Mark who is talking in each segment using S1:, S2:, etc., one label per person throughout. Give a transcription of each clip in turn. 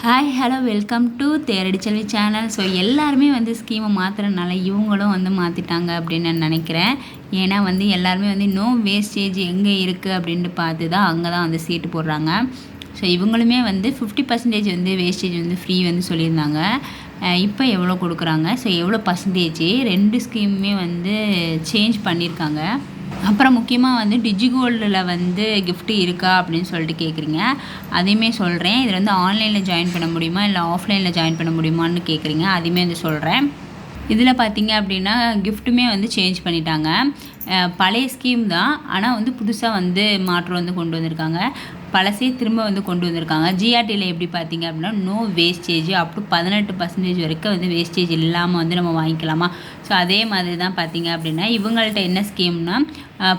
S1: Hi hello welcome to Theradi Selvi channel. So எல்லாருமே வந்து ஸ்கீமை மாற்றுறதுனால இவங்களும் வந்து மாற்றிட்டாங்க அப்படின்னு நான் நினைக்கிறேன். ஏன்னா வந்து எல்லாருமே வந்து நோ வேஸ்டேஜ் எங்கே இருக்குது அப்படின்ட்டு பார்த்து தான் அங்கே தான் வந்து சீட்டு போடுறாங்க. ஸோ இவங்களுமே வந்து 50% வந்து வேஸ்டேஜ் வந்து ஃப்ரீ வந்து சொல்லியிருந்தாங்க. இப்போ எவ்வளோ கொடுக்குறாங்க, ஸோ எவ்வளோ பர்சன்டேஜ், 2 ஸ்கீமுமே வந்து சேஞ்ச் பண்ணியிருக்காங்க. அப்புறம் முக்கியமாக வந்து டிஜிகோல்டில் வந்து கிஃப்ட்டு இருக்கா அப்படின்னு சொல்லிட்டு கேட்குறீங்க. அதையுமே சொல்கிறேன். இதில் வந்து ஆன்லைனில் ஜாயின் பண்ண முடியுமா இல்லை ஆஃப்லைனில் ஜாயின் பண்ண முடியுமான்னு கேட்குறீங்க. அதையுமே வந்து சொல்கிறேன். இதில் பார்த்தீங்க அப்படின்னா கிஃப்ட்டுமே வந்து சேஞ்ச் பண்ணிட்டாங்க. பழைய ஸ்கீம் தான், ஆனால் வந்து புதுசாக வந்து மாற்றம் வந்து கொண்டு வந்திருக்காங்க. பழசே திரும்ப வந்து கொண்டு வந்திருக்காங்க. ஜிஆர்டியில் எப்படி பார்த்தீங்க அப்படின்னா நோ வேஸ்டேஜ் அப் டு 18% வரைக்கும் வந்து வேஸ்டேஜ் இல்லாமல் வந்து நம்ம வாங்கிக்கலாமா. ஸோ அதே மாதிரி தான் பார்த்தீங்க அப்படின்னா இவங்கள்ட்ட என்ன ஸ்கீம்னா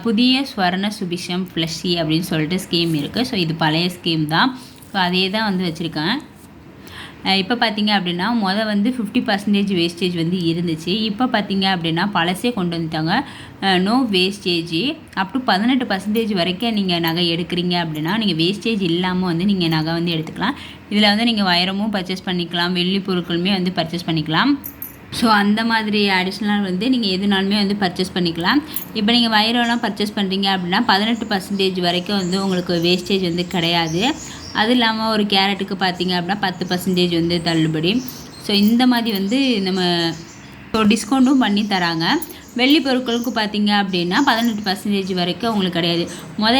S1: புதிய ஸ்வர்ண சுபிஷம் ஃப்ளஷி அப்படின்னு சொல்லிட்டு ஸ்கீம் இருக்குது. ஸோ இது பழைய ஸ்கீம் தான். ஸோ அதே தான் வந்து வச்சுருக்கேன். இப்போ பார்த்தீங்க அப்படின்னா வந்து 50% வேஸ்டேஜ் வந்து இருந்துச்சு. இப்போ பார்த்தீங்க அப்படின்னா பழசே கொண்டு வந்துட்டாங்க. நோ வேஸ்டேஜ் அப் டு 18% வரைக்கும் நீங்கள் நகை எடுக்கிறீங்க அப்படின்னா நீங்கள் வேஸ்டேஜ் இல்லாமல் வந்து நீங்கள் நகை வந்து எடுத்துக்கலாம். இதில் வந்து நீங்கள் வைரமும் பர்ச்சேஸ் பண்ணிக்கலாம், வெள்ளி பொருட்களுமே வந்து பர்ச்சேஸ் பண்ணிக்கலாம். ஸோ அந்த மாதிரி அடிஷ்னலாக வந்து நீங்கள் எதுனாலுமே வந்து பர்ச்சேஸ் பண்ணிக்கலாம். இப்போ நீங்கள் வைரம்லாம் பர்ச்சேஸ் பண்ணுறீங்க அப்படின்னா 18% வரைக்கும் வந்து உங்களுக்கு வேஸ்டேஜ் வந்து கிடையாது. அது இல்லாமல் ஒரு கேரட்டுக்கு பார்த்தீங்க அப்படின்னா 10% வந்து தள்ளுபடி. ஸோ இந்த மாதிரி வந்து நம்ம டிஸ்கவுண்ட்டும் பண்ணி தராங்க. வெள்ளி பொருட்களுக்கு பார்த்தீங்க அப்படின்னா 18% வரைக்கும் உங்களுக்கு கிடையாது.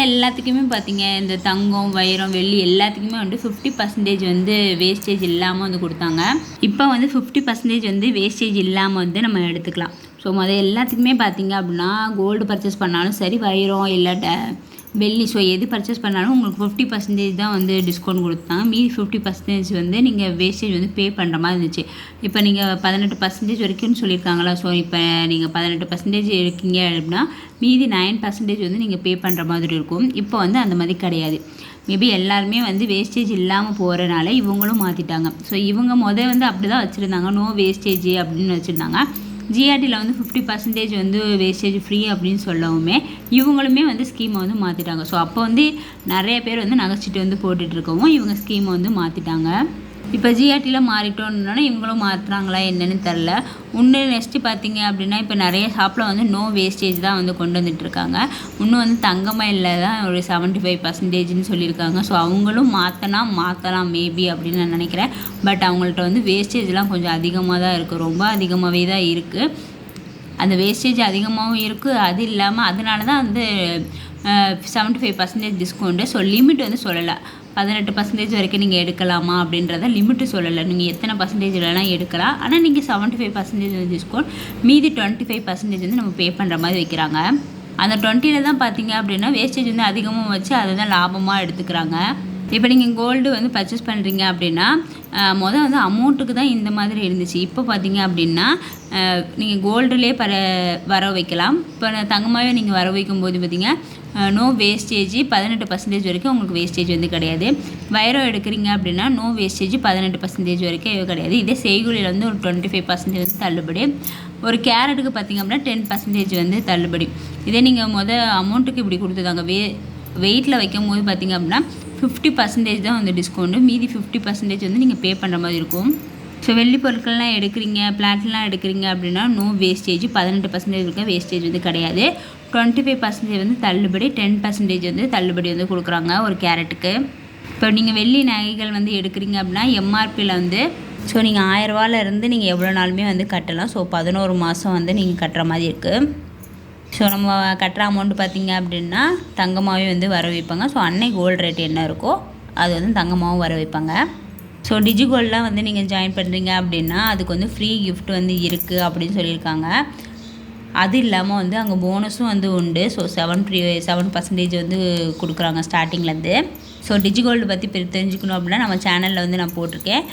S1: எல்லாத்துக்குமே பார்த்தீங்க இந்த தங்கம், வைரம், வெள்ளி எல்லாத்துக்குமே வந்து 50% வந்து வேஸ்டேஜ் இல்லாமல் வந்து கொடுத்தாங்க. இப்போ வந்து 50% வந்து வேஸ்டேஜ் இல்லாமல் வந்து நம்ம எடுத்துக்கலாம். ஸோ எல்லாத்துக்குமே பார்த்தீங்க அப்படின்னா கோல்டு பர்ச்சேஸ் பண்ணாலும் சரி, வைரம் இல்லை வெள்ளி, ஸோ எது பர்ச்சேஸ் பண்ணாலும் உங்களுக்கு 50% தான் வந்து டிஸ்கவுண்ட் கொடுத்தாங்க. மீதி 50% வந்து நீங்கள் வேஸ்டேஜ் வந்து பே பண்ணுற மாதிரி இருந்துச்சு. இப்போ நீங்கள் 18% வரைக்கும்னு சொல்லியிருக்காங்களா. ஸோ இப்போ நீங்கள் 18% இருக்கீங்க அப்படின்னா மீதி 9% வந்து நீங்கள் பே பண்ணுற மாதிரி இருக்கும். இப்போ வந்து அந்த மாதிரி கிடையாது. மேபி எல்லாருமே வந்து வேஸ்டேஜ் இல்லாமல் போகிறனால இவங்களும் மாற்றிட்டாங்க. ஸோ இவங்க வந்து அப்படி தான் வச்சுருந்தாங்க, நோ வேஸ்டேஜ் அப்படின்னு வச்சுருந்தாங்க. ஜிஆர்டியில் வந்து 50% வந்து வேஸ்டேஜ் ஃப்ரீ அப்படின்னு சொல்லவுமே இவங்களுமே வந்து ஸ்கீமை வந்து மாற்றிட்டாங்க. ஸோ அப்போ வந்து நிறைய பேர் வந்து நகைச்சிட்டு வந்து போட்டுட்ருக்கவும் இவங்க ஸ்கீமை வந்து மாற்றிட்டாங்க. இப்போ ஜிஆர்டியில் மாறிட்டோன்னா இவங்களும் மாற்றுறாங்களா என்னன்னு தெரில. நெக்ஸ்ட்டு பார்த்தீங்க அப்படின்னா இப்போ நிறைய ஷாப்பில் வந்து நோ வேஸ்டேஜ் தான் வந்து கொண்டு வந்துட்டுருக்காங்க. இன்னும் வந்து தங்கமயிலில் தான் ஒரு 75%ன்னு சொல்லியிருக்காங்க. ஸோ அவங்களும் மாற்றலாம் மேபி அப்படின்னு நான் நினைக்கிறேன். பட் அவங்கள்ட்ட வந்து வேஸ்டேஜ்லாம் கொஞ்சம் அதிகமாக தான் இருக்குது, ரொம்ப அதிகமாகவே தான் இருக்குது. அந்த வேஸ்டேஜ் அதிகமாகவும் இருக்குது. அது இல்லாமல் அதனால தான் வந்து 75% டிஸ்கவுண்ட்டு. ஸோ லிமிட் வந்து சொல்லலை, 18% வரைக்கும் நீங்கள் எடுக்கலாமா அப்படின்றத லிமிட்டு சொல்லலை. நீங்கள் எத்தனை பர்சன்டேஜ் இல்லைனா எடுக்கலாம். ஆனால் நீங்கள் 75% வந்து டிஸ்கவுண்ட், மீதி 25% வந்து நம்ம பே பண்ணுற மாதிரி வைக்கிறாங்க. அந்த 20ல் தான் பார்த்தீங்க அப்படின்னா வேஸ்டேஜ் வந்து அதிகமாக வச்சு அதை தான் லாபமாக எடுத்துக்கிறாங்க. இப்போ நீங்கள் கோல்டு வந்து பர்ச்சேஸ் பண்ணுறீங்க அப்படின்னா வந்து அமௌண்ட்டுக்கு தான் இந்த மாதிரி இருந்துச்சு. இப்போ பார்த்தீங்க அப்படின்னா நீங்கள் கோல்டுலேயே வர வைக்கலாம். இப்போ தங்கமாகவே நீங்கள் வர வைக்கும்போது பார்த்தீங்க நோ வேஸ்டேஜ் 18% வரைக்கும் உங்களுக்கு வேஸ்டேஜ் வந்து கிடையாது. வைரம் எடுக்கிறீங்க அப்படின்னா நோ வேஸ்டேஜ் 18% வரைக்கும் கிடையாது. இதே செய்கூலியில் வந்து ஒரு 25% வந்து தள்ளுபடி. ஒரு கேரட்டுக்கு பார்த்தீங்க அப்படின்னா 10% வந்து தள்ளுபடி. இதே நீங்கள் அமௌண்ட்டுக்கு இப்படி கொடுத்துருந்தாங்க. வெயிட்டில் வைக்கும் போது பார்த்தீங்க அப்படின்னா 50% தான் வந்து டிஸ்கவுண்ட்டு, மீதி 50% வந்து நீங்கள் பே பண்ணுற மாதிரி இருக்கும். ஸோ வெள்ளி பொருட்கள்லாம் எடுக்கிறீங்க, பிளாட்லாம் எடுக்கிறீங்க அப்படின்னா நோ வேஸ்டேஜ், 18% இருக்க வேஸ்டேஜ் வந்து கிடையாது. 25% வந்து தள்ளுபடி, 10% வந்து தள்ளுபடி வந்து கொடுக்குறாங்க ஒரு கேரட்டுக்கு. இப்போ நீங்கள் வெள்ளி நகைகள் வந்து எடுக்கிறீங்க அப்படின்னா எம்ஆர்பியில் வந்து ஸோ நீங்கள் 1000 ரூபாயிலேருந்து நீங்கள் எவ்வளோ நாளுமே வந்து கட்டலாம். ஸோ 11 மாதம் வந்து நீங்கள் கட்டுற மாதிரி இருக்குது. ஸோ நம்ம கட்டுற அமௌண்ட்டு பார்த்திங்க அப்படின்னா தங்கமாகவே வந்து வர வைப்பாங்க. ஸோ அன்னைக்கு கோல்டு ரேட் என்ன இருக்கோ அது வந்து தங்கமாகவும் வர வைப்பாங்க. ஸோ டிஜிகோல்டெலாம் வந்து நீங்கள் ஜாயின் பண்ணுறீங்க அப்படின்னா அதுக்கு வந்து ஃப்ரீ கிஃப்ட் வந்து இருக்குது அப்படின்னு சொல்லியிருக்காங்க. அது இல்லாமல் வந்து அங்கே போனஸும் வந்து உண்டு. ஸோ 7% வந்து கொடுக்குறாங்க ஸ்டார்டிங்லேருந்து. ஸோ டிஜிகோல்டு பற்றி தெரிஞ்சுக்கணும் அப்படின்னா நம்ம சேனலில் வந்து நான் போட்டிருக்கேன்.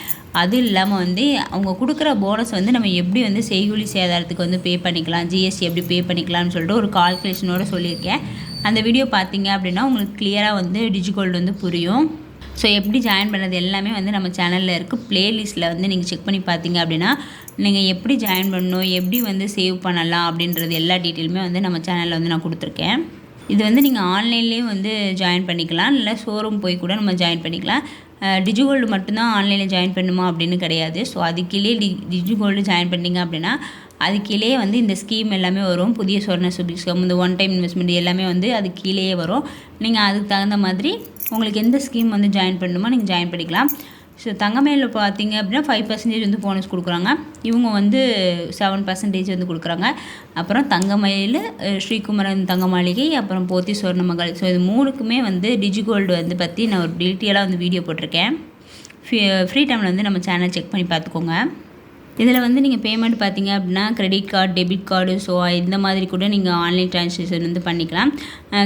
S1: அது இல்லாமல் வந்து அவங்க கொடுக்குற போனஸ் வந்து நம்ம எப்படி வந்து செய்கூலி சேதாரத்துக்கு வந்து பே பண்ணிக்கலாம், ஜிஎஸ்டி எப்படி பே பண்ணிக்கலாம்னு சொல்லிட்டு ஒரு கால்குலேஷனோடு சொல்லியிருக்கேன். அந்த வீடியோ பார்த்தீங்க அப்படின்னா உங்களுக்கு கிளியராக வந்து டிஜிகோல்டு வந்து புரியும். ஸோ எப்படி ஜாயின் பண்ணது எல்லாமே வந்து நம்ம சேனலில் இருக்குது. ப்ளேலிஸ்ட்டில் வந்து நீங்கள் செக் பண்ணி பார்த்தீங்க அப்படின்னா நீங்கள் எப்படி ஜாயின் பண்ணணும், எப்படி வந்து சேவ் பண்ணலாம் அப்படின்றது எல்லா டீட்டெயிலுமே வந்து நம்ம சேனலில் வந்து நான் கொடுத்துருக்கேன். இது வந்து நீங்கள் ஆன்லைன்லேயும் வந்து ஜாயின் பண்ணிக்கலாம், இல்லை ஷோரூம் போய் கூட நம்ம ஜாயின் பண்ணிக்கலாம். டிஜிகோல்டு மட்டும்தான் ஆன்லைனில் ஜாயின் பண்ணணுமா அப்படின்னு கிடையாது. ஸோ அது கீழே டிஜிகோல்டு ஜாயின் பண்ணிங்க அப்படின்னா அது கீழே வந்து இந்த ஸ்கீம் எல்லாமே வரும். புதிய சொர்ண சுபிக்ஷம், இந்த ஒன் டைம் இன்வெஸ்ட்மெண்ட் எல்லாமே வந்து அது கீழேயே வரும். நீங்கள் அதுக்கு தகுந்த மாதிரி உங்களுக்கு எந்த ஸ்கீம் வந்து ஜாயின் பண்ணணுமோ நீங்கள் ஜாயின் பண்ணிக்கலாம். ஸோ தங்கமயிலில் பார்த்தீங்க அப்படின்னா 5% வந்து போனஸ் கொடுக்குறாங்க. இவங்க வந்து 7% வந்து கொடுக்குறாங்க. அப்புறம் தங்கமயில், ஸ்ரீகுமரன் தங்க மாளிகை, அப்புறம் போத்தி சொர்ணமகள். ஸோ இது 3க்குமே வந்து டிஜிகோல்டு வந்து பற்றி நான் ஒரு டீட்டெயிலாக வந்து வீடியோ போட்டிருக்கேன். ஃப்ரீ டைமில் வந்து நம்ம சேனல் செக் பண்ணி பார்த்துக்கோங்க. இதில் வந்து நீங்கள் பேமெண்ட் பார்த்தீங்க அப்படின்னா credit card, debit card, so இந்த மாதிரி கூட நீங்கள் ஆன்லைன் ட்ரான்சாக்ஷன் வந்து பண்ணிக்கலாம்.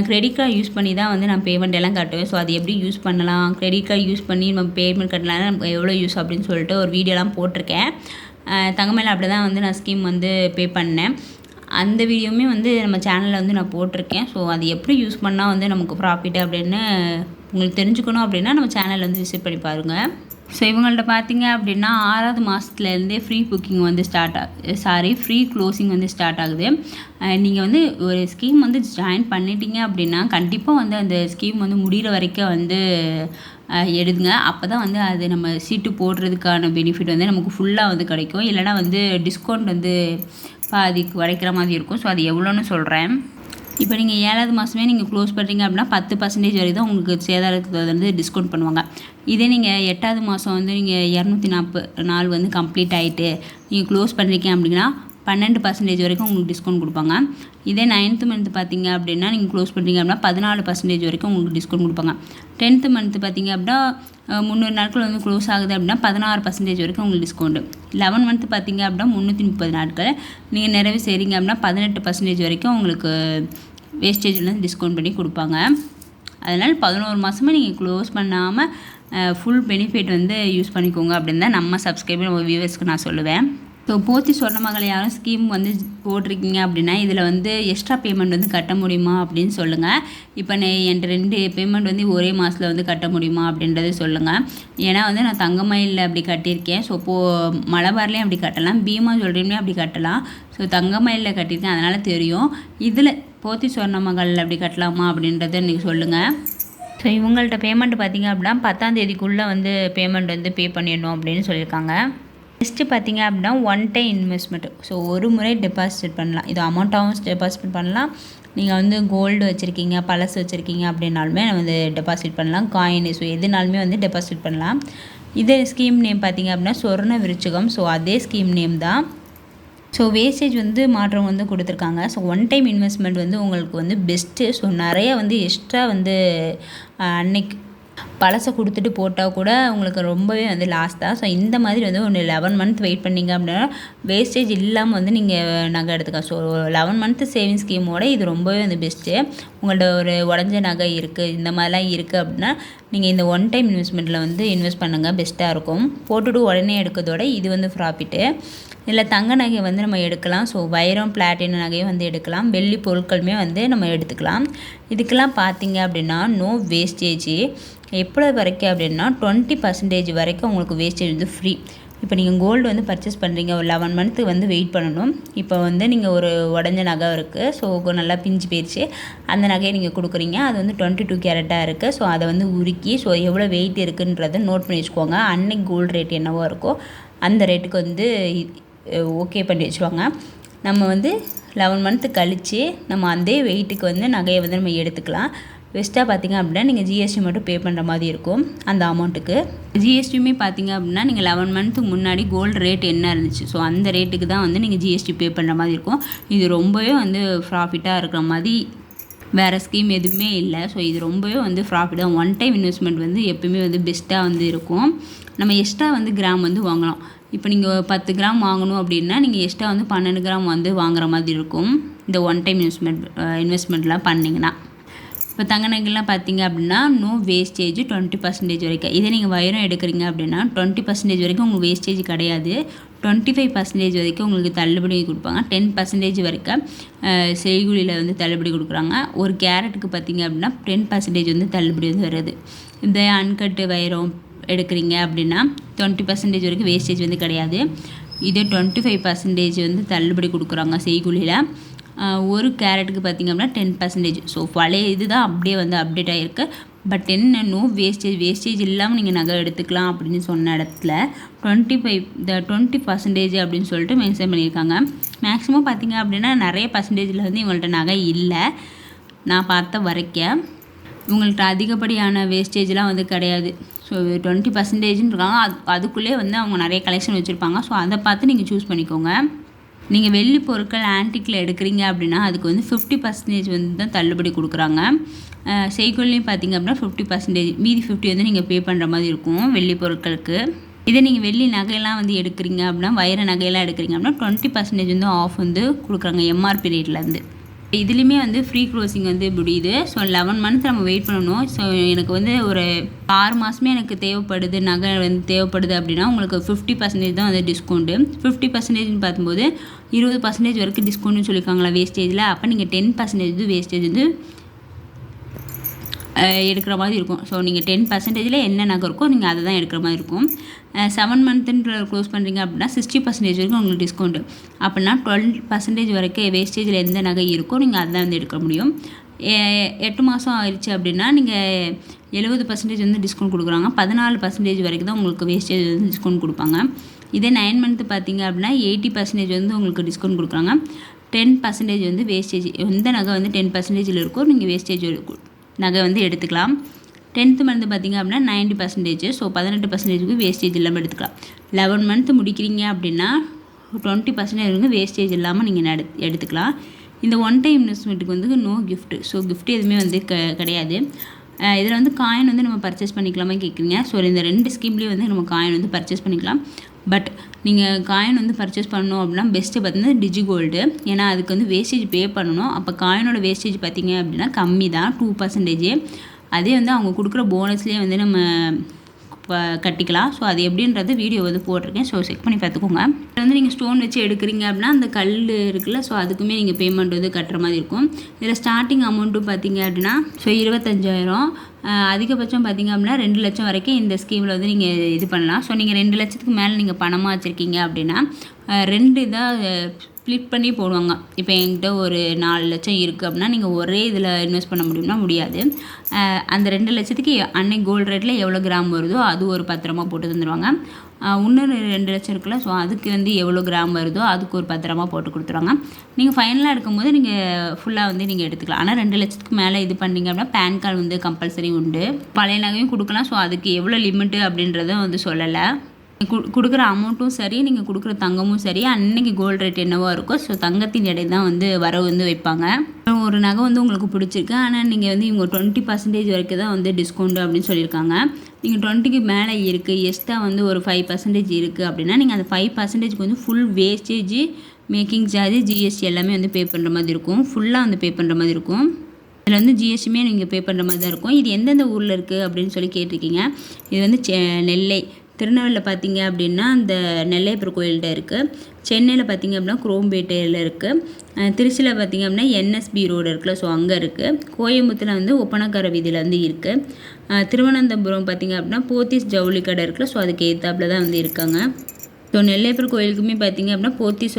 S1: கிரெடிட் கார்டு யூஸ் பண்ணி தான் வந்து நான் பேமெண்ட் எல்லாம் கட்டுவேன். ஸோ அது எப்படி யூஸ் பண்ணலாம், கிரெடிட் கார்டு யூஸ் பண்ணி நம்ம பேமெண்ட் கட்டலாம் எவ்வளோ யூஸ் அப்படின்னு சொல்லிட்டு ஒரு வீடியோலாம் போட்டிருக்கேன். தங்கமயில அப்படி தான் வந்து நான் ஸ்கீம் வந்து பே பண்ணேன். அந்த வீடியோவுமே வந்து நம்ம சேனலில் வந்து நான் போட்டிருக்கேன். ஸோ அது எப்படி யூஸ் பண்ணால் வந்து நமக்கு ப்ராஃபிட் அப்படின்னு உங்களுக்கு தெரிஞ்சுக்கணும் அப்படின்னா நம்ம சேனலில் வந்து விசிட் பண்ணி பாருங்கள். ஸோ இவங்கள்ட்ட பார்த்தீங்க அப்படின்னா 6வது மாதத்துலேருந்தே ஃப்ரீ புக்கிங் வந்து ஃப்ரீ க்ளோசிங் வந்து ஸ்டார்ட் ஆகுது. நீங்கள் வந்து ஒரு ஸ்கீம் வந்து ஜாயின் பண்ணிட்டீங்க அப்படின்னா கண்டிப்பாக வந்து அந்த ஸ்கீம் வந்து முடிகிற வரைக்கும் வந்து எடுங்க. அப்போ தான் வந்து அது நம்ம சீட்டு போடுறதுக்கான பெனிஃபிட் வந்து நமக்கு ஃபுல்லாக வந்து கிடைக்கும். இல்லைனா வந்து டிஸ்கவுண்ட் வந்து பாதிக்கு கிடைக்கிற மாதிரி இருக்கும். ஸோ அது எவ்வளோன்னு சொல்கிறேன். இப்போ நீங்கள் 7வது மாதமே நீங்கள் க்ளோஸ் பண்ணுறீங்க அப்படின்னா 10% வரைக்கும் தான் உங்களுக்கு சேதாரத்தை வந்து டிஸ்கவுண்ட் பண்ணுவாங்க. இதே நீங்கள் 8வது மாதம் வந்து நீங்கள் 240 நாள் வந்து கம்ப்ளீட் ஆகிட்டு நீங்கள் க்ளோஸ் பண்ணுறீங்க அப்படின்னா 12% வரைக்கும் உங்களுக்கு டிஸ்கவுண்ட் கொடுப்பாங்க. இதே 9th மந்த் பார்த்தீங்க அப்படின்னா நீங்கள் க்ளோஸ் பண்ணுறீங்க அப்படின்னா 14% வரைக்கும் உங்களுக்கு டிஸ்கவுண்ட் கொடுப்பாங்க. 10th மந்த் பார்த்தீங்க அப்படின்னா 300 நாட்கள் வந்து க்ளோஸ் ஆகுது அப்படின்னா 16% வரைக்கும் உங்களுக்கு டிஸ்கவுண்ட்டு. 11 மந்த் பார்த்தீங்க அப்படின்னா 330 நாட்கள் நீங்கள் நிறைவு செய்கிறீங்க அப்படின்னா 18% வரைக்கும் உங்களுக்கு வேஸ்டேஜ்லேருந்து டிஸ்கவுண்ட் பண்ணி கொடுப்பாங்க. அதனால் 11 மாதமே நீங்கள் க்ளோஸ் பண்ணாமல் ஃபுல் பெனிஃபிட் வந்து யூஸ் பண்ணிக்கோங்க அப்படின்னு தான் நம்ம சப்ஸ்கிரைபர் நம்ம வியூவர்ஸ்க்கு நான் சொல்லுவேன். ஸோ போத்தி சொர்ணமகள் யாரும் ஸ்கீம் வந்து போட்டிருக்கீங்க அப்படின்னா இதில் வந்து எக்ஸ்ட்ரா பேமெண்ட் வந்து கட்ட முடியுமா அப்படின்னு சொல்லுங்கள். இப்போ என்கிட்ட 2 பேமெண்ட் வந்து ஒரே மாதத்தில் வந்து கட்ட முடியுமா அப்படின்றத சொல்லுங்கள். ஏன்னா வந்து நான் தங்கமயிலில் அப்படி கட்டியிருக்கேன். ஸோ மலபார்லேயும் அப்படி கட்டலாம், பீமா ஜுவல்லரிலையும் அப்படி கட்டலாம். ஸோ தங்கமயிலில் கட்டியிருக்கேன் அதனால் தெரியும். இதில் போத்தி சொர்ணமகள் அப்படி கட்டலாமா அப்படின்றத நீங்கள் சொல்லுங்கள். ஸோ இவங்கள்ட்ட பேமெண்ட் பார்த்திங்க அப்படின்னா 10ஆம் தேதிக்குள்ளே வந்து பேமெண்ட் வந்து பே பண்ணிடணும் அப்படின்னு சொல்லியிருக்காங்க. நெக்ஸ்ட்டு பார்த்திங்க அப்படின்னா ஒன் டைம் இன்வெஸ்ட்மெண்ட். ஸோ ஒரு முறை டெபாசிட் பண்ணலாம். இது அமௌண்ட்டாகவும் டெபாசிட் பண்ணலாம். நீங்கள் வந்து கோல்டு வச்சுருக்கீங்க, பழசு வச்சுருக்கீங்க அப்படின்னாலுமே வந்து டெபாசிட் பண்ணலாம். காயின், ஸோ எதுனாலுமே வந்து டெபாசிட் பண்ணலாம். இதே ஸ்கீம் நேம் பார்த்திங்க அப்படின்னா சொர்ண விருச்சிகம். ஸோ அதே ஸ்கீம் நேம் தான். ஸோ வேஸ்டேஜ் வந்து மாற்றம் வந்து கொடுத்துருக்காங்க. ஸோ ஒன் டைம் இன்வெஸ்ட்மெண்ட் வந்து உங்களுக்கு வந்து பெஸ்ட்டு. ஸோ நிறைய வந்து எக்ஸ்ட்ரா வந்து அன்னைக்கு பழசை கொடுத்துட்டு போட்டால் கூட உங்களுக்கு ரொம்பவே வந்து லாஸ் தான். ஸோ இந்த மாதிரி வந்து ஒரு 11 மந்த் வெயிட் பண்ணிங்க அப்படின்னா வேஸ்டேஜ் இல்லாமல் வந்து நீங்கள் நகை எடுத்துக்கலாம். ஸோ 11 மந்த் சேவிங் ஸ்கீமோட இது ரொம்பவே வந்து பெஸ்ட்டு. உங்கள்ட்ட ஒரு உடஞ்ச நகை இருக்குது, இந்த மாதிரிலாம் இருக்குது அப்படின்னா நீங்கள் இந்த ஒன் டைம் இன்வெஸ்ட்மெண்ட்டில் வந்து இன்வெஸ்ட் பண்ணுங்கள், பெஸ்ட்டாக இருக்கும். போட்டுட்டு உடனே எடுக்கிறதோட இது வந்து ப்ராஃபிட்டு. இல்லை தங்க நகை வந்து நம்ம எடுக்கலாம். ஸோ வைரம், பிளாட்டினம் நகையும் வந்து எடுக்கலாம். வெள்ளி பொருட்களுமே வந்து நம்ம எடுத்துக்கலாம். இதுக்கெல்லாம் பார்த்தீங்க அப்படின்னா நோ வேஸ்டேஜ். எப்போ வரைக்கும் அப்படின்னா 20% வரைக்கும் உங்களுக்கு வேஸ்டேஜ் வந்து ஃப்ரீ. இப்போ நீங்கள் கோல்டு வந்து பர்ச்சேஸ் பண்ணுறீங்க, ஒரு 11 மந்த்து வந்து வெயிட் பண்ணணும். இப்போ வந்து நீங்கள் ஒரு உடஞ்ச நகை இருக்குது, ஸோ நல்லா பிஞ்சு போயிடுச்சு, அந்த நகையை நீங்கள் கொடுக்குறீங்க. அது வந்து 22 கேரட்டாக இருக்குது. ஸோ அதை வந்து உருக்கி ஸோ எவ்வளோ வெயிட் இருக்குன்றதை நோட் பண்ணி வச்சுக்கோங்க. அன்னைக்கு கோல்டு ரேட் என்னவோ இருக்கோ அந்த ரேட்டுக்கு வந்து ஓகே பண்ணி வச்சுருவாங்க. நம்ம வந்து 11 மந்த்து கழித்து நம்ம அதே வெயிட்டுக்கு வந்து நகையை வந்து நம்ம எடுத்துக்கலாம். பெஸ்ட்டாக பார்த்திங்க அப்படின்னா நீங்கள் ஜிஎஸ்டி மட்டும் பே பண்ணுற மாதிரி இருக்கும். அந்த அமௌண்ட்டுக்கு ஜிஎஸ்டியுமே பார்த்திங்க அப்படின்னா நீங்கள் 11 மந்த்துக்கு முன்னாடி கோல்டு ரேட் என்ன இருந்துச்சு ஸோ அந்த ரேட்டுக்கு தான் வந்து நீங்கள் ஜிஎஸ்டி பே பண்ணுற மாதிரி இருக்கும். இது ரொம்பவே வந்து ப்ராஃபிட்டாக இருக்கிற மாதிரி வேறு ஸ்கீம் எதுவுமே இல்லை. ஸோ இது ரொம்பவே வந்து ப்ராஃபிட் தான். ஒன் டைம் இன்வெஸ்ட்மெண்ட் வந்து எப்போயுமே வந்து பெஸ்ட்டாக வந்து இருக்கும். நம்ம எக்ஸ்ட்ரா வந்து கிராம் வந்து வாங்கலாம். இப்போ நீங்கள் 10 கிராம் வாங்கணும் அப்படின்னா நீங்கள் எக்ஸ்ட்ரா வந்து 12 கிராம் வந்து வாங்குற மாதிரி இருக்கும் இந்த ஒன் டைம் இன்வெஸ்ட்மெண்ட்லாம் பண்ணிங்கன்னா. இப்போ தங்க நகைலாம் பார்த்தீங்க அப்படின்னா நோ வேஸ்டேஜ் 20% வரைக்கும். இதே நீங்கள் வைரம் எடுக்கிறீங்க அப்படின்னா 20% வரைக்கும் உங்களுக்கு வேஸ்டேஜ் கிடையாது. 25% வரைக்கும் உங்களுக்கு தள்ளுபடி கொடுப்பாங்க. 10% வரைக்கும் செய்கூலியில் வந்து தள்ளுபடி கொடுக்குறாங்க. ஒரு கேரட்டுக்கு பார்த்தீங்க அப்படின்னா 10% வந்து தள்ளுபடி வந்து வருது. இந்த அன்கட்டு வைரம் எடுக்கிறீங்க அப்படின்னா 20% வரைக்கும் வேஸ்டேஜ் வந்து கிடையாது. இதே 25% வந்து தள்ளுபடி கொடுக்குறாங்க செய்கூலியில். ஒரு கேரட்டுக்கு பார்த்திங்க அப்படின்னா 10%. ஸோ பழைய இது தான் அப்படியே வந்து அப்டேட் ஆகிருக்கு. பட் என்ன நோ வேஸ்டேஜ் இல்லாமல் நீங்கள் நகை எடுத்துக்கலாம் அப்படின்னு சொன்ன இடத்துல 20% அப்படின்னு சொல்லிட்டு மென்ஷன் பண்ணியிருக்காங்க. மேக்ஸிமம் பார்த்திங்க அப்படின்னா நிறைய பர்சன்டேஜில் வந்து இவங்கள்ட்ட நகை இல்லை நான் பார்த்த வரைக்கும். இவங்கள்ட்ட அதிகப்படியான வேஸ்டேஜ்லாம் வந்து கிடையாது. ஸோ 20%ன்றாங்க. அதுக்குள்ளே வந்து அவங்க நிறைய கலெக்ஷன் வச்சுருப்பாங்க. ஸோ அதை பார்த்து நீங்கள் சூஸ் பண்ணிக்கோங்க. நீங்கள் வெள்ளி பொருட்கள் ஆன்டிக்கில் எடுக்கிறீங்க அப்படின்னா அதுக்கு வந்து 50% வந்து தான் தள்ளுபடி கொடுக்குறாங்க. செய்கூலியும் பார்த்திங்க அப்படின்னா 50%, மீதி 50 வந்து நீங்கள் பே பண்ணுற மாதிரி இருக்கும் வெள்ளி பொருட்களுக்கு. இதே நீங்கள் வெள்ளி நகையெல்லாம் வந்து எடுக்கிறீங்க அப்படின்னா, வைர நகையெல்லாம் எடுக்கிறீங்க அப்படின்னா 20% வந்து ஆஃப் வந்து கொடுக்குறாங்க எம்ஆர்பி ரேட்லேருந்து. இதுலேயுமே வந்து ஃப்ரீ க்ளோசிங் வந்து முடியுது. ஸோ 11 மந்த் நம்ம வெயிட் பண்ணணும். ஸோ எனக்கு வந்து ஒரு 6 மாதமே எனக்கு தேவைப்படுது, நகை வந்து தேவைப்படுது அப்படின்னா உங்களுக்கு 50% தான் வந்து டிஸ்கவுண்ட்டு. 50%ன்னு பார்க்கும்போது 20% வரைக்கும் டிஸ்கவுண்ட்னு சொல்லியிருக்காங்களா வேஸ்டேஜில். அப்போ நீங்கள் 10% வந்து வேஸ்டேஜ் வந்து எடுக்கிற மாதிரி இருக்கும். ஸோ நீங்கள் 10%ல் என்ன நகை இருக்கோ நீங்கள் அதை தான் எடுக்கிற மாதிரி இருக்கும். 7 மந்த்துன்ற க்ளோஸ் பண்ணுறீங்க அப்படின்னா 60% வரைக்கும் உங்களுக்கு டிஸ்கவுண்ட்டு. அப்படின்னா 12% வரைக்கும் வேஸ்டேஜில் எந்த நகை இருக்கோ நீங்கள் அதை தான் வந்து எடுக்க முடியும். 8 மாதம் ஆயிடுச்சு அப்படின்னா நீங்கள் 70% வந்து டிஸ்கவுண்ட் கொடுக்குறாங்க. 14% வரைக்கும் தான் உங்களுக்கு வேஸ்டேஜ் வந்து டிஸ்கவுண்ட் கொடுப்பாங்க. இதே 9 மந்த்து பார்த்தீங்க அப்படின்னா 80% வந்து உங்களுக்கு டிஸ்கவுண்ட் கொடுக்குறாங்க. 10% வந்து வேஸ்டேஜ், எந்த நகை வந்து 10%ல் இருக்கோ நீங்கள் வேஸ்டேஜ் நகை வந்து எடுத்துக்கலாம். 10th மந்த்து பார்த்திங்க அப்படின்னா 90%. ஸோ 18%க்கு வேஸ்டேஜ் இல்லாமல் எடுத்துக்கலாம். 11 மந்த்து முடிக்கிறீங்க அப்படின்னா 20% வந்து வேஸ்டேஜ் இல்லாமல் நீங்கள் எடுத்துக்கலாம். இந்த ஒன் டைம் இன்வெஸ்ட்மெண்ட்டுக்கு வந்து நோ கிஃப்ட்டு. ஸோ கிஃப்ட் எதுவுமே வந்து கிடையாது. இதில் வந்து காயின் வந்து நம்ம பர்ச்சேஸ் பண்ணிக்கலாமா கேட்குறீங்க. ஸோ இந்த 2 ஸ்கீம்லேயும் வந்து நம்ம காயின் வந்து பர்ச்சேஸ் பண்ணிக்கலாம். பட் நீங்கள் காயின் வந்து பர்ச்சேஸ் பண்ணணும் அப்படின்னா பெஸ்ட்டு பார்த்தீங்கன்னா டிஜிகோல்டு. ஏன்னா அதுக்கு வந்து வேஸ்டேஜ் பே பண்ணணும். அப்போ காயினோட வேஸ்டேஜ் பார்த்திங்க அப்படின்னா கம்மி தான், 2%. அதே வந்து அவங்க கொடுக்குற போனஸ்லேயே வந்து நம்ம கட்டிக்கலாம். ஸோ அது எப்படின்றது வீடியோ வந்து போட்டிருக்கேன். ஸோ செக் பண்ணி பார்த்துக்கோங்க. இதில் வந்து நீங்கள் ஸ்டோன் வச்சு எடுக்கிறீங்க அப்படின்னா அந்த கல் இருக்குல்ல, ஸோ அதுக்குமே நீங்கள் பேமெண்ட் வந்து கட்டுற மாதிரி இருக்கும். இதில் ஸ்டார்டிங் அமௌண்ட்டும் பார்த்திங்க அப்படின்னா ஸோ 25,000, அதிகபட்சம் பார்த்திங்க அப்படின்னா 2 லட்சம் வரைக்கும் இந்த ஸ்கீமில் வந்து நீங்கள் இது பண்ணலாம். ஸோ நீங்கள் 2 லட்சத்துக்கு மேலே நீங்கள் பணமாக வச்சுருக்கீங்க அப்படின்னா 2 இதாக ஸ்ப்ளிட் பண்ணி போடுவாங்க. இப்போ என்கிட்ட ஒரு 4 லட்சம் இருக்குது அப்படின்னா நீங்கள் ஒரே இதில் இன்வெஸ்ட் பண்ண முடியும்னா முடியாது. அந்த 2 லட்சத்துக்கு அன்னைக்கு கோல்டு ரேட்டில் எவ்வளோ கிராம் வருதோ அது ஒரு பத்திரமா போட்டு தந்துடுவாங்க. இன்னொரு 2 லட்சம் இருக்குல்ல, ஸோ அதுக்கு வந்து எவ்வளோ கிராம் வருதோ அதுக்கு ஒரு பத்திரமா போட்டு கொடுத்துருவாங்க. நீங்கள் ஃபைனலாக எடுக்கும்போது நீங்கள் ஃபுல்லாக வந்து நீங்கள் எடுத்துக்கலாம். ஆனால் 2 லட்சத்துக்கு மேலே இது பண்ணிங்க அப்படின்னா பேன் கார்டு வந்து கம்பல்சரி உண்டு. பழைய நகையும் கொடுக்கலாம். ஸோ அதுக்கு எவ்வளோ லிமிட்டு அப்படின்றத வந்து சொல்லலை. கொடுக்குற அமௌண்ட்டும் சரி, நீங்கள் கொடுக்குற தங்கமும் சரி, அன்றைக்கி கோல்டு ரேட் என்னவோ இருக்கோ ஸோ தங்கத்தின் எடை தான் வந்து வரவு வந்து வைப்பாங்க. ஒரு நகை வந்து உங்களுக்கு பிடிச்சிருக்கு, ஆனால் நீங்கள் வந்து இவங்க 20% வரைக்கும் தான் வந்து டிஸ்கவுண்ட் அப்படின்னு சொல்லியிருக்காங்க. நீங்கள் 20க்கு மேலே இருக்குது, எக்ஸ்ட்ரா வந்து ஒரு 5% இருக்குது அப்படின்னா நீங்கள் அந்த 5%க்கு வந்து full wastage, making charge, GST எல்லாமே வந்து பே பண்ணுற மாதிரி இருக்கும். ஃபுல்லாக வந்து பே பண்ணுற மாதிரி இருக்கும். இதில் வந்து ஜிஎஸ்டியுமே நீங்கள் பே பண்ணுற மாதிரி தான் இருக்கும். இது எந்தெந்த ஊரில் இருக்குது அப்படின்னு சொல்லி கேட்டிருக்கீங்க. இது வந்து நெல்லை, திருநெல்வேலியில் பார்த்தீங்க அப்படின்னா அந்த நெல்லையப்பர் கோயில்கிட்ட இருக்குது. சென்னையில் பார்த்தீங்க அப்படின்னா குரோம்பேட்டையில் இருக்குது. திருச்சியில் பார்த்தீங்க அப்படின்னா என்எஸ்பி ரோடு இருக்குல்ல, ஸோ அங்கே இருக்குது. கோயம்புத்தூரில் வந்து ஒப்பனக்கார வீதியில் வந்து இருக்குது. திருவனந்தபுரம் பார்த்தீங்க அப்படின்னா போத்தீஸ் ஜவுளி கடை இருக்குல்ல, ஸோ அதுக்கு ஏற்றாப்புல தான் வந்து இருக்காங்க. ஸோ நெல்லையப்பர் கோயிலுக்குமே பார்த்தீங்க அப்படின்னா போத்தீஸ்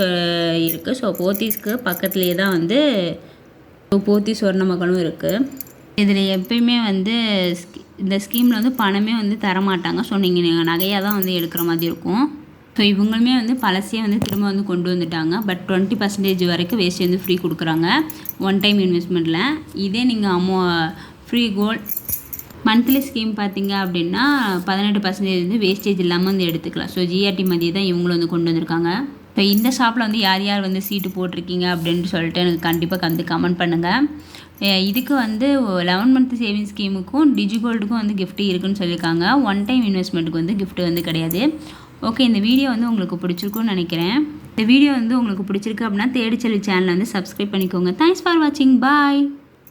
S1: இருக்குது. ஸோ போத்தீஸ்க்கு பக்கத்துலேயே தான் வந்து போத்தீஸ் சொர்ணமகளும் இருக்குது. இதில் எப்பயுமே வந்து இந்த ஸ்கீமில் வந்து பணமே வந்து தரமாட்டாங்க. ஸோ நீங்கள் நகையாக தான் வந்து எடுக்கிற மாதிரி இருக்கும். ஸோ இவங்களுமே வந்து பழசையே வந்து திரும்ப வந்து கொண்டு வந்துட்டாங்க. பட் 20% வரைக்கும் வேஸ்ட் வந்து ஃப்ரீ கொடுக்குறாங்க ஒன் டைம் இன்வெஸ்ட்மெண்ட்டில். இதே நீங்கள் ஃப்ரீ கோல்ட் மந்த்லி ஸ்கீம் பார்த்தீங்க அப்படின்னா 18% வந்து வேஸ்டேஜ் இல்லாமல் வந்து எடுத்துக்கலாம். ஸோ ஜிஆர்டி மதியம் தான் இவங்களும் வந்து கொண்டு வந்திருக்காங்க. இப்போ இந்த ஷாப்பில் வந்து யார் யார் வந்து சீட்டு போட்டிருக்கீங்க அப்படின்ட்டு சொல்லிட்டு எனக்கு கண்டிப்பாக வந்து கமெண்ட் பண்ணுங்கள். இதுக்கு வந்து 11 மந்த் சேவிங்ஸ் ஸ்கீமுக்கும் டிஜிகோல்டுக்கும் வந்து கிஃப்ட் இருக்குதுன்னு சொல்லியிருக்காங்க. ஒன் டைம் இன்வெஸ்ட்மெண்ட்டுக்கு வந்து கிஃப்ட் வந்து கிடையாது. ஓகே, இந்த வீடியோ வந்து உங்களுக்கு பிடிச்சிருக்குன்னு நினைக்கிறேன். இந்த வீடியோ வந்து உங்களுக்கு பிடிச்சிருக்கு அப்படின்னா தேடிச்செல்வி சேனலை வந்து சப்ஸ்கிரைப் பண்ணிக்கோங்க. தேங்க்ஸ் ஃபார் வாட்சிங். பாய்.